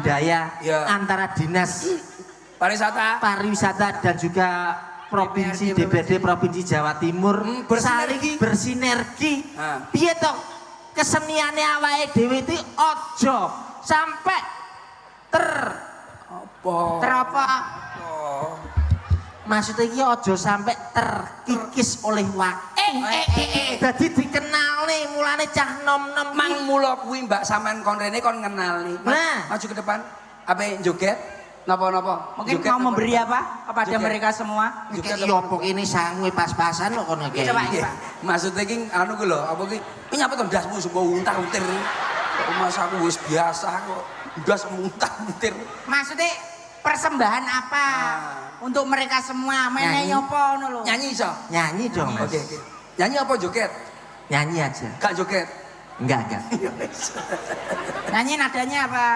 budaya antara dinas pariwisata dan juga provinsi DPRD Provinsi Jawa Timur saling bersinergi. Piye toh keseniane awake dhewe iki aja sampai apa? Maksudnya iki aja sampai terkikis oleh waktu. Dadi dikenal nih mulane cah nom-nom mang mula kuwi Mbak sampean kon rene kon ngenal nih. Maju ke depan. Apa joget? Napa-napa? Mungkin joget mau memberi apa kepada mereka semua? Joget iya apa ini sangue pas-pasan kok kono iki. Coba. Maksudnya iki anu ku lho, apa ki? Iki nyapa to ndasmu semua untar-untir. Mas aku wis biasa kok. Ndas untar-untir. Maksudnya persembahan apa untuk mereka semua? Mainnya nyopo ngono lho. Nyanyi iso? Nyanyi dong. Oke. Nyanyi apa joget? Nyanyi aja. Gak joget? Enggak. Nyanyi nadanya apa?